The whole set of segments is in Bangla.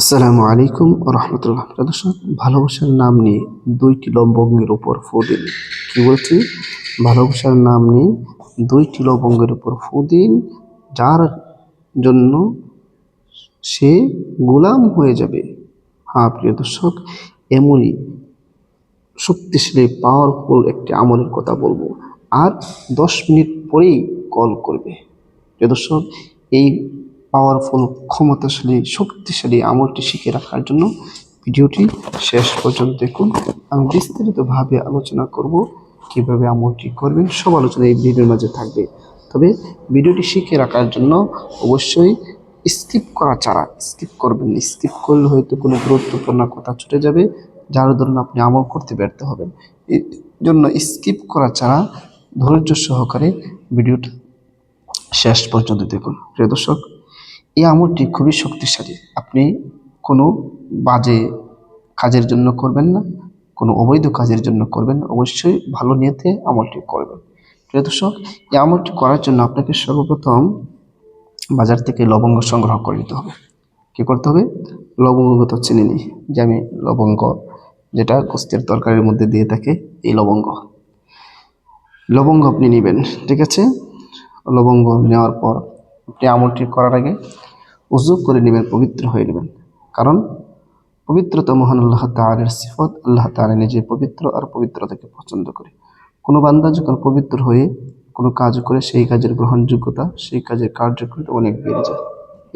আসসালামু আলাইকুম রহমতুল্লাহ। দর্শক, ভালোবাসার নাম নিয়ে দুইটি লবঙ্গের উপর ফু দিন। কি বলছি? ভালোবাসার নাম নিয়ে দুইটি লবঙ্গের উপর ফু দিন, যার জন্য সে গোলাম হয়ে যাবে। হ্যাঁ প্রিয় দর্শক, এমনই শক্তিশালী পাওয়ারফুল একটি আমলের কথা বলবো, আর 10 মিনিট পরেই কল করবে। প্রিয় দর্শক, এই পাওয়ারফুল ক্ষমতাশালী শক্তিশালী আমলটি শিখে রাখার জন্য ভিডিওটি শেষ পর্যন্ত দেখুন। আমি বিস্তারিতভাবে আলোচনা করব কিভাবে আমলটি করবেন, সব আলোচনা এই ভিডিওর মাঝে থাকবে। তবে ভিডিওটি শিখে রাখার জন্য অবশ্যই স্কিপ করা ছাড়া স্কিপ করবেন। স্কিপ করলে হয়তো কোনো গুরুত্বপূর্ণ কথা ছুটে যাবে, যার ধরুন আপনি আমল করতে ব্যর্থ হবেন। এই জন্য স্কিপ করা ছাড়া ধৈর্য সহকারে ভিডিওটা শেষ পর্যন্ত দেখুন। প্রিয় দর্শক, এই আমলটি খুবই শক্তিশালী। আপনি কোনো বাজে কাজের জন্য করবেন না, কোনো অবৈধ কাজের জন্য করবেন না, অবশ্যই ভালো নিয়তে আমলটি করবেন। প্রিয় দর্শক, এই আমলটি করার জন্য আপনাকে সর্বপ্রথম বাজার থেকে লবঙ্গ সংগ্রহ করে নিতে হবে। কী করতে হবে? লবঙ্গ তো চিনি নি যে আমি লবঙ্গ, যেটা গোস্তের তরকারির মধ্যে দিয়ে থাকে, এই লবঙ্গ আপনি নেবেন। ঠিক আছে? লবঙ্গ নেওয়ার পর আপনি আমলটি করার আগে উযু করে নেবেন, পবিত্র হয়ে নেবেন। কারণ পবিত্রতা মহান আল্লাহ তাআলার সিফত। আল্লাহ তাআলা নিজে পবিত্র আর পবিত্রতাকে পছন্দ করে। কোনো বান্দা যখন পবিত্র হয়ে কোনো কাজ করে, সেই কাজের গ্রহণযোগ্যতা, সেই কাজের কার্যকারিতা অনেক বেড়ে যায়।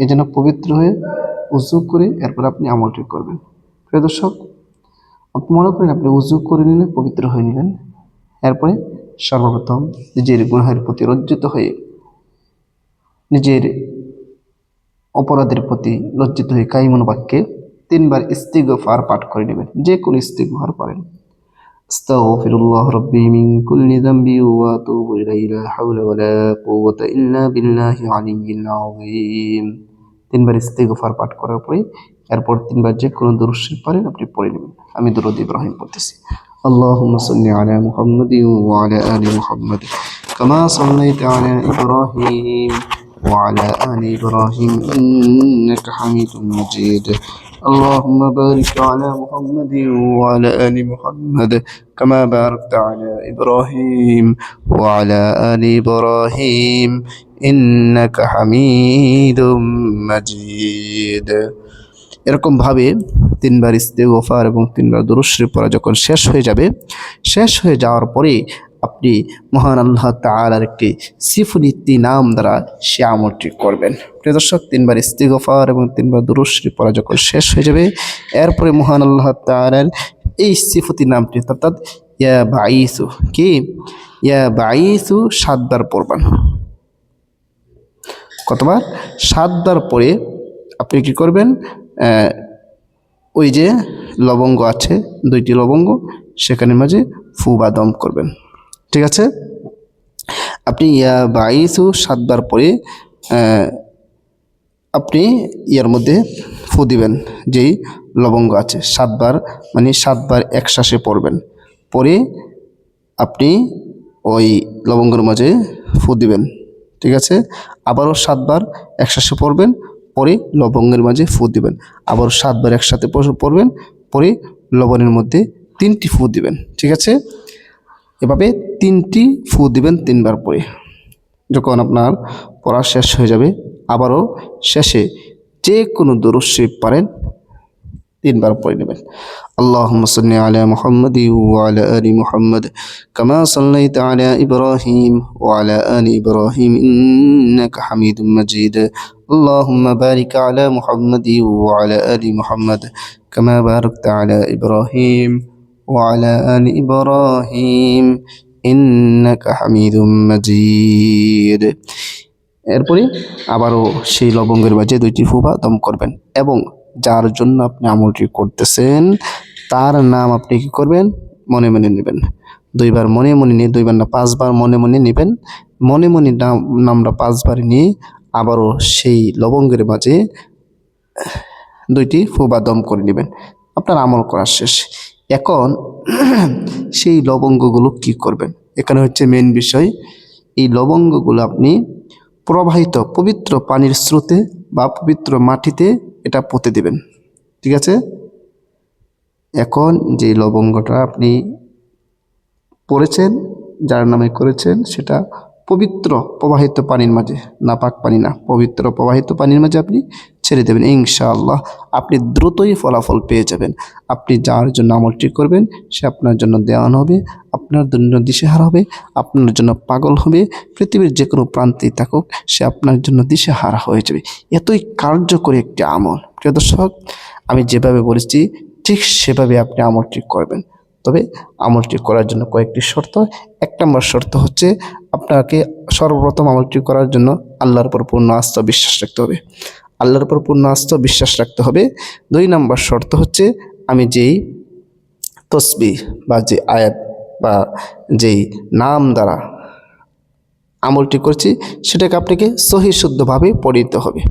এই জন্য পবিত্র হয়ে উযু করে এরপর আপনি আমলটি করবেন। প্রিয় দর্শক, আপনি মনে করেন আপনি উযু করে নিলেন, পবিত্র হয়ে নিলেন। এরপরে সর্বপ্রথম নিজের গুনাহের প্রতি লজ্জিত হয়ে, নিজের অপরাধের প্রতি লজ্জিত হয়ে কাইমুন বাক্যে 3বার ইস্তিগফার পাঠ করে নেবেন। যে কোনো ইস্তিগফার পারেন। আস্তাগফিরুল্লাহ রাব্বি মিন কুল্লি যামবি ওয়া আতুবু ইলাইহি, লা হাওলা ওয়ালা কুওয়াতা ইল্লা বিল্লাহি আলিয়্যিল আযীম। 3বার ইস্তিগফার পাঠ করার পরে এরপর 3বার যে কোনো দুরূদ শরীফ পারেন আপনি পড়ে নেবেন। আমি দুরূদ ইব্রাহিম পড়তেছি। আল্লাহুম্মা সাল্লি আলা মুহাম্মাদিন ওয়া আলা আলি মুহাম্মাদ কামা সাল্লাইতা আলা ইব্রাহিম وعلى آل إبراهيم إنك حميد مجيد. اللهم بارك على محمد وعلى آل محمد كما باركت على إبراهيم وعلى آل إبراهيم إنك حميد مجيد. এরকম ভাবে 3বার ইস্তিগফার এবং 3বার দুরূদ শরীফ পড়া যখন শেষ হয়ে যাওয়ার পরে আপনি মহান আল্লাহ তাআলার একটি সিফুলিতি নাম দ্বারা সে আমলটি করবেন। প্রিয় দর্শক, 3বার ইস্তিগফার এবং 3বার দুরূদ শরীফ পড়া যখন শেষ হয়ে যাবে, এরপরে মহান আল্লাহ তাআলার এই সিফতি নামটি, অর্থাৎ ইয়া বাঈসু, কি ইয়া বাঈসু 7বার পড়বেন। কতবার? 7বার পরে আপনি কি করবেন? ওই যে লবঙ্গ আছে, 2টি লবঙ্গ, সেখানে মাঝে ফু বা দম করবেন। ঠিক আছে? আপনি ইয়া বাঈসু 7বার পরে আপনি ইয়ার মধ্যে ফু দিবেন, যেই লবঙ্গ আছে 7বার, মানে 7বার একশ্বাসে পড়বেন। পরে আপনি ওই লবঙ্গের মাঝে ফু দিবেন। ঠিক আছে? আবারও 7বার একশ্বাসে পড়বেন, পরে লবঙ্গের মাঝে ফু দিবেন। আবারও 7বার একসাথে পড়বেন, পরে লবণের মধ্যে 3টি ফু দিবেন। ঠিক আছে? এভাবে 3টি ফু দিবেন 3বার পরে। যখন আপনার পড়া শেষ হয়ে যাবে, আবারও শেষে যে কোনো দুরূদ শরীফ পারেন 3বার পড়ে নেবেন। আল্লাহুম্মা সাল্লি আলা মুহাম্মাদি ওয়া আলা আলি মুহাম্মাদ কামা সাল্লাইতা আলা ইব্রাহিম ওয়া আলা আলি ইব্রাহিম ইন্নাকা হামিদুম মাজিদ। আল্লাহুম্মা বারিক আলা মুহাম্মাদি ওয়া আলা আলি মুহাম্মাদ কামা বারাকতা আলা ইব্রাহিম ওয়া আলা আলি ইব্রাহিম ইন্নাকা হামিদুম মাজিদ। এরপরে আবারও সেই লবঙ্গের মাঝে 2টি ফু বা দম করবেন, এবং যার জন্য আপনি আমলটি করতেছেন তার নাম আপনি কি করবেন? মনে মনে নেবেন। 2বার মনে মনে নিয়ে, 2বার না 5বার মনে মনে নেবেন। মনে মনে নামটা 5বার নিয়ে আবারও সেই লবঙ্গের মাঝে 2টি ফু বা দম করে নেবেন। আপনার আমল করা শেষ। এখন সেই লবঙ্গগুলো কি করবেন? এখানে হচ্ছে মেন বিষয়। এই লবঙ্গগুলো আপনি প্রবাহিত পবিত্র পানির স্রোতে বা পবিত্র মাটিতে এটা পুঁতে দিবেন। ঠিক আছে। এখন যে লবঙ্গটা আপনি পড়েছেন, যার নামে করেছেন, সেটা পবিত্র প্রবাহিত পানির মাঝে, নাপাক পানি না, পবিত্র প্রবাহিত পানির মাঝে আপনি ছেড়ে দেবেন। ইনশাআল্লাহ আপনি দ্রুতই ফলাফল পেয়ে যাবেন। আপনি যার জন্য আমলটি করবেন সে আপনার জন্য দেওয়ান হবে, আপনার জন্য দিশেহারা হবে, আপনার জন্য পাগল হবে। পৃথিবীর যে কোনো প্রান্তেই থাকুক সে আপনার জন্য দিশেহারা হয়ে যাবে। এতই কার্যকরী একটি আমল। প্রিয় দর্শক, আমি যেভাবে বলেছি ঠিক সেভাবে আপনি আমলটি করবেন। তবে আমলটি করার জন্য কয়েকটি শর্ত। 1 নম্বর শর্ত হচ্ছে আপনাকে সর্বপ্রথম আমলটি করার জন্য আল্লাহর উপর পূর্ণ আস্থা বিশ্বাস রাখতে হবে। আল্লাহর উপর পূর্ণ আস্থা বিশ্বাস রাখতে হবে। 2 নম্বর শর্ত হচ্ছে আমি যেই তসবিহ বা যে আয়াত বা যেই নাম দ্বারা আমলটি করছি সেটাকে আপনাকে সহি শুদ্ধভাবে পড়ে দিতে হবে।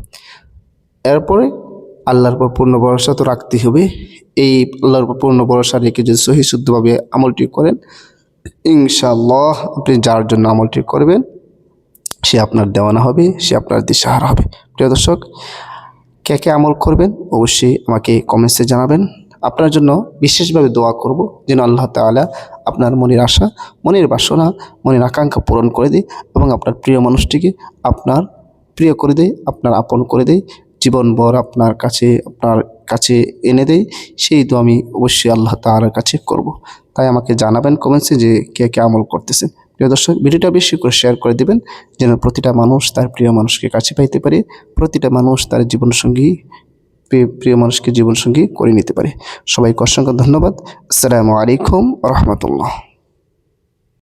এরপরে আল্লাহর উপর পূর্ণ ভরসা তো রাখতেই হবে। এই আল্লাহর উপর পূর্ণ ভরসা রেখে যদি সহি শুদ্ধভাবে আমলটি করেন, ইনশাআল্লাহ আপনি যার জন্য আমলটি করবেন সে আপনার দেওয়ানা হবে, সে আপনার দিশাহারা হবে। প্রিয় দর্শক, কে কে আমল করবেন অবশ্যই আমাকে কমেন্টসে জানাবেন। আপনার জন্য বিশেষভাবে দোয়া করব যেন আল্লাহ তাআলা আপনার মনের আশা, মনের বাসনা, মনের আকাঙ্ক্ষা পূরণ করে দেয় এবং আপনার প্রিয় মানুষটিকে আপনার প্রিয় করে দেয়, আপনার আপন করে দেয়, জীবনভর আপনার কাছে এনে দেয়। সেই দোয়া আমি অবশ্যই আল্লাহ তাআলার কাছে করব। তাই আমাকে জানাবেন কমেন্টসে যে কে কে আমল করতেছেন। প্রিয় দর্শক, ভিডিওটা বেশি করে শেয়ার করে দিবেন যেন প্রতিটা মানুষ তার প্রিয় মানুষকে কাছে পাইতে পারে, প্রতিটা মানুষ তার জীবনসঙ্গী প্রিয় মানুষকে জীবনসঙ্গী করে নিতে পারে। সবাইকে অসংখ্য ধন্যবাদ। আসসালামু আলাইকুম ওয়া রাহমাতুল্লাহ।